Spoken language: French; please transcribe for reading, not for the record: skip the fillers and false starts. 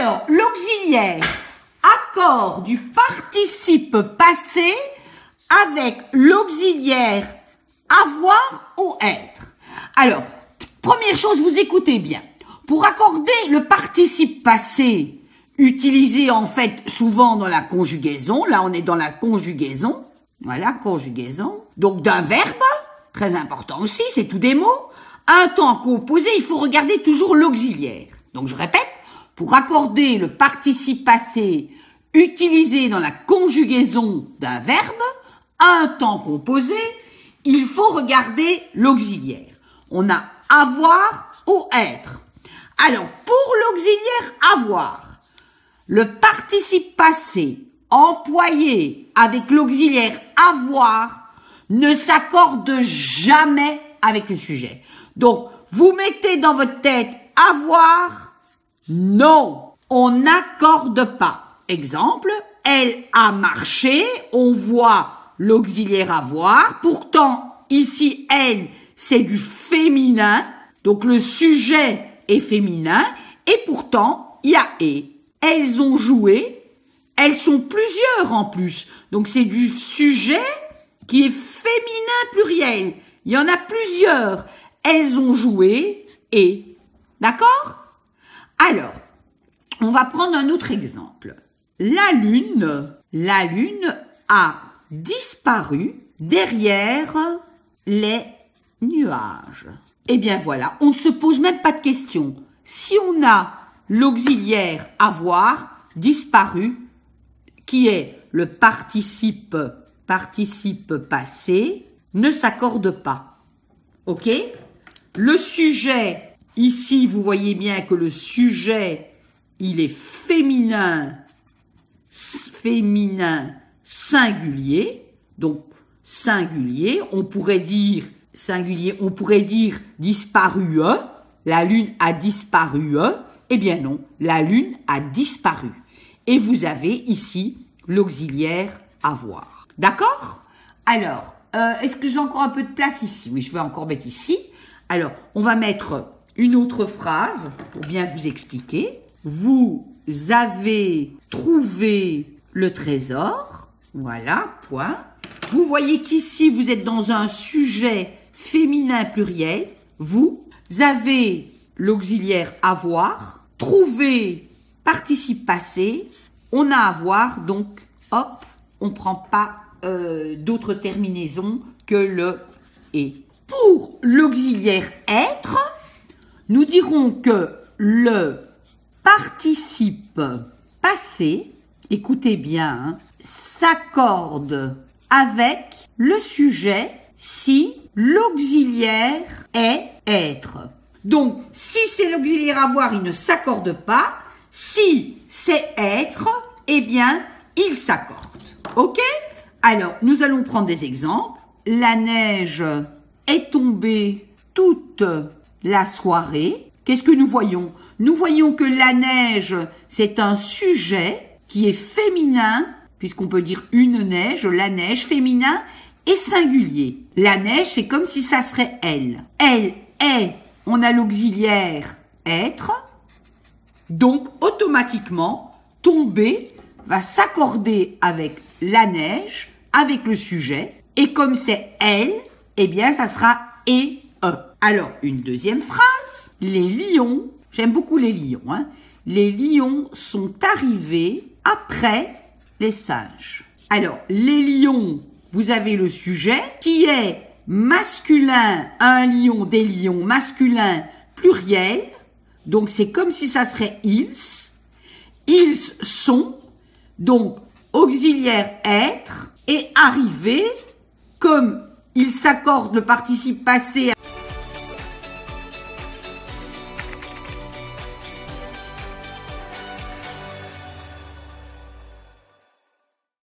Alors, l'auxiliaire accord du participe passé avec l'auxiliaire avoir ou être. Alors, première chose, vous écoutez bien. Pour accorder le participe passé, utilisé en fait souvent dans la conjugaison, là on est dans la conjugaison, voilà, conjugaison, donc d'un verbe, très important aussi, c'est tous des mots. Un temps composé, il faut regarder toujours l'auxiliaire. Donc je répète, pour accorder le participe passé utilisé dans la conjugaison d'un verbe, un temps composé, il faut regarder l'auxiliaire. On a avoir ou être. Alors, pour l'auxiliaire avoir, le participe passé employé avec l'auxiliaire avoir ne s'accorde jamais avec le sujet. Donc, vous mettez dans votre tête avoir, non, on n'accorde pas. Exemple, elle a marché, on voit l'auxiliaire avoir, pourtant ici elle c'est du féminin, donc le sujet est féminin, et pourtant il y a et. Elles ont joué, elles sont plusieurs en plus, donc c'est du sujet qui est féminin pluriel, il y en a plusieurs, elles ont joué et. D'accord? Alors, on va prendre un autre exemple. La lune a disparu derrière les nuages. Eh bien voilà, on ne se pose même pas de questions. Si on a l'auxiliaire avoir, disparu, qui est le participe passé, ne s'accorde pas. Ok? Le sujet, ici vous voyez bien que le sujet, il est féminin singulier, donc singulier, on pourrait dire singulier, on pourrait dire disparu, la lune a disparu, eh bien non, la lune a disparu. Et vous avez ici l'auxiliaire avoir. D'accord? Alors, est-ce que j'ai encore un peu de place ici? Oui, je vais encore mettre ici. Alors, on va mettre une autre phrase pour bien vous expliquer. Vous avez trouvé le trésor. Voilà, point. Vous voyez qu'ici, vous êtes dans un sujet féminin pluriel. Vous avez l'auxiliaire avoir. Trouver, participe passé. On a avoir, donc, hop, on prend pas d'autres terminaisons que le et. Pour l'auxiliaire être, nous dirons que le participe passé, écoutez bien, s'accorde avec le sujet si l'auxiliaire est être. Donc, si c'est l'auxiliaire avoir, il ne s'accorde pas. Si c'est être, eh bien, il s'accorde. Ok? Alors, nous allons prendre des exemples. La neige est tombée toute la soirée. Qu'est-ce que nous voyons? Nous voyons que la neige, c'est un sujet qui est féminin, puisqu'on peut dire une neige, la neige, féminin et singulier. La neige, c'est comme si ça serait elle. Elle est, on a l'auxiliaire être, donc automatiquement, tomber va s'accorder avec la neige, avec le sujet, et comme c'est elle, eh bien, ça sera et e. Alors, une deuxième phrase. Les lions, j'aime beaucoup les lions, hein. Les lions sont arrivés après les singes. Alors, les lions, vous avez le sujet qui est masculin, un lion, des lions, masculin, pluriel. Donc, c'est comme si ça serait ils. Ils sont, donc, auxiliaire être et arrivé, comme il s'accorde le participe passé